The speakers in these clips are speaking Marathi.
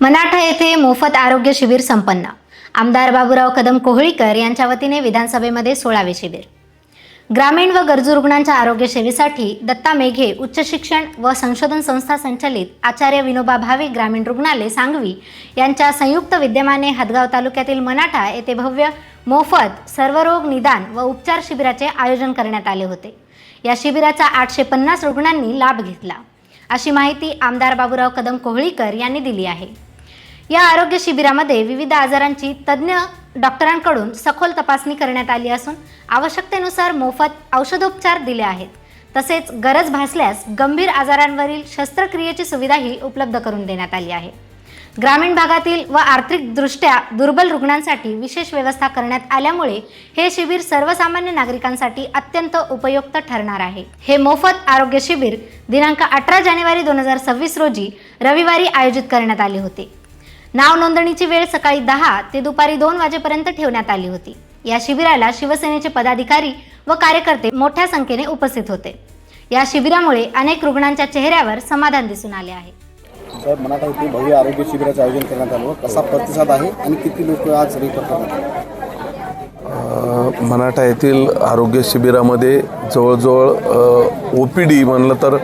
मनाठा येथे मोफत आरोग्य शिबिर संपन्न। आमदार बाबूराव कदम कोहळीकर यांच्या वतीने विधानसभेमध्ये 16वे शिबिर। ग्रामीण व गरजू रुग्णांच्या आरोग्य सेवेसाठी दत्ता मेघे उच्च शिक्षण व संशोधन संस्था संचालित आचार्य विनोबा भावे ग्रामीण रुग्णालय सांगवी यांच्या संयुक्त विद्यमाने हदगाव तालुक्यातील मनाठा येथे भव्य मोफत सर्वरोग निदान व उपचार शिबिराचे आयोजन करण्यात आले होते। या शिबिराचा 850 रुग्णांनी लाभ घेतला, अशी माहिती आमदार बाबूराव कदम कोहळीकर यांनी दिली आहे। या आरोग्य शिबिरामध्ये विविध आजारांची तज्ञ डॉक्टरांकडून सखोल तपासणी करण्यात आली असून आवश्यकतेनुसार मोफत औषधोपचार दिले आहेत। तसेच गरज भासल्यास गंभीर आजारांवरील शस्त्रक्रियेची सुविधाही उपलब्ध करून देण्यात आली आहे। ग्रामीण भागातील व आर्थिकदृष्ट्या दुर्बल रुग्णांसाठी विशेष व्यवस्था करण्यात आल्यामुळे हे शिबिर सर्वसामान्य नागरिकांसाठी अत्यंत उपयुक्त ठरणार आहे। हे मोफत आरोग्य शिबिर दिनांक 18 जानेवारी 2026 रोजी रविवारी आयोजित करण्यात आले होते। नाव नोंदणीची वेळ सकाळी 10 ते दुपारी 2 वाजेपर्यंत ठेवण्यात आली होती। या शिबिराला शिवसेनेचे पदाधिकारी व कार्यकर्ते मोठ्या संख्येने उपस्थित होते। या शिबिरामुळे अनेक रुग्णांच्या चेहऱ्यावर समाधान दिसून आले आहे। सर, मनाठा येथे भव्य आरोग्य शिबिराचे आयोजन करण्यात आलं, कसा प्रतिसाद आहे आणि किती लोक आज रेफर करण्यात आले? मनाठा येथील आरोग्य शिबिरामध्ये जवळजवळ OPD म्हणलं तर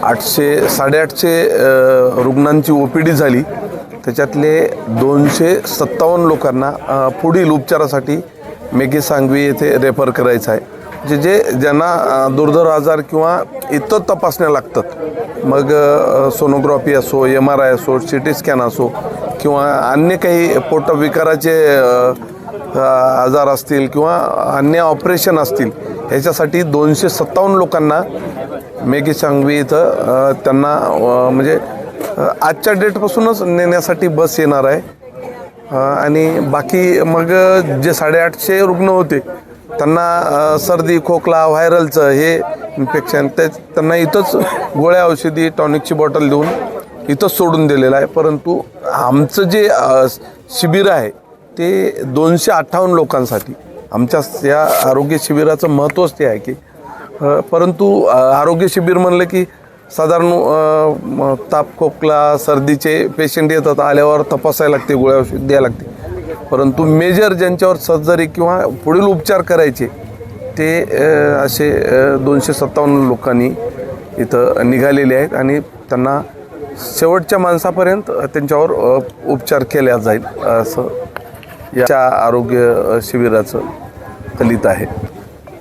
800-850 रुग्णांची OPD झाली। त्याच्यातले 257 लोकांना पुढील उपचारासाठी मेघे सांगवी येथे रेफर करायचं आहे। ज्यांना दुर्धर आजार किंवा इतर तपासण्या लागतात, मग सोनोग्राफी असो, MRI असो, CT स्कॅन असो किंवा अन्य काही पोटविकाराचे आजार असतील किंवा अन्य ऑपरेशन असतील, ह्याच्यासाठी 257 लोकांना मेघे सांगवी इथं त्यांना म्हणजे आजच्या डेटपासूनच नेण्यासाठी बस येणार आहे। आणि बाकी मग जे 850 रुग्ण होते त्यांना सर्दी खोकला व्हायरलचं हे इन्फेक्शन त्यांना इथंच गोळ्या औषधी टॉनिकची बॉटल देऊन इथंच सोडून दिलेलं आहे। परंतु आमचं जे शिबिर आहे ते 258 लोकांसाठी, आमच्या या आरोग्य शिबिराचं महत्त्वच ते आहे की परंतु आरोग्य शिबिर म्हणलं की साधारण ताप खोकला सर्दीचे पेशंट येतात, आल्यावर तपासायला लागते, गोळ्या औषध द्यायला लागते। परंतु मेजर ज्यांच्यावर सर्जरी किंवा पुढील उपचार करायचे ते असे 257 लोकांनी इथं निघालेले आहेत आणि त्यांना शेवटच्या माणसापर्यंत त्यांच्यावर उपचार केला जाईल, असं या आरोग्य शिबिराचं कलित आहे।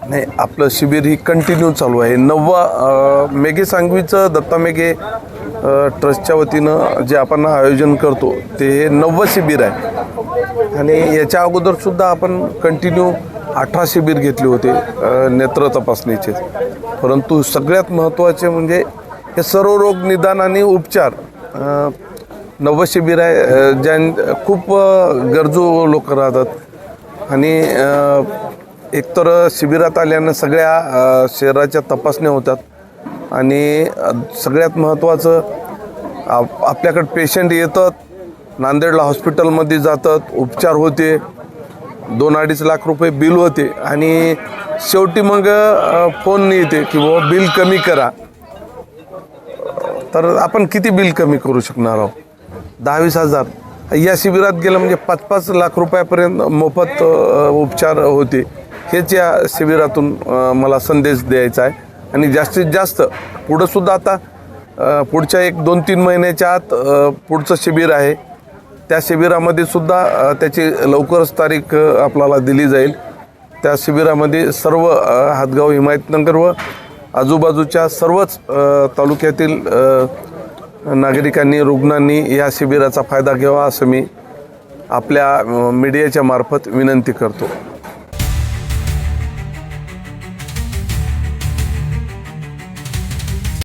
नाही, आपलं शिबिर ही कंटिन्यू चालू आहे। 9वा मेघे सांगवीचं दत्ता मेघे ट्रस्टच्या वतीनं जे आपण आयोजन करतो ते 9वं शिबिर आहे। आणि याच्या अगोदरसुद्धा आपण कंटिन्यू 18 शिबिर घेतले होते नेत्र तपासणीचे। परंतु सगळ्यात महत्त्वाचे म्हणजे हे सर्व रोग निदान आणि उपचार 9वं शिबिर आहे। खूप गरजू लोक राहतात आणि एकतर शिबिरात आल्यानं सगळ्या शहराच्या तपासण्या होतात आणि सगळ्यात महत्त्वाचं आपल्याकडे पेशंट येतात, नांदेडला हॉस्पिटलमध्ये जातात, उपचार होते, 2-2.5 लाख रुपये बिल होते आणि शेवटी मग फोन येते की बाबा बिल कमी करा। तर आपण किती बिल कमी करू शकणार आहोत? 10-20 हजार। या शिबिरात गेलं म्हणजे 5-5 लाख रुपयापर्यंत मोफत उपचार होते। हेच या शिबिरातून मला संदेश द्यायचा आहे। आणि जास्तीत जास्त पुढंसुद्धा आता पुढच्या 1-2-3 महिन्याच्या आत पुढचं शिबिर आहे, त्या शिबिरामध्ये सुद्धा त्याची लवकरच तारीख आपल्याला दिली जाईल। त्या शिबिरामध्ये सर्व हदगाव हिमायतनगर व आजूबाजूच्या सर्वच तालुक्यातील नागरिकांनी रुग्णांनी या शिबिराचा फायदा घ्यावा, असं मी आपल्या मीडियाच्या मार्फत विनंती करतो।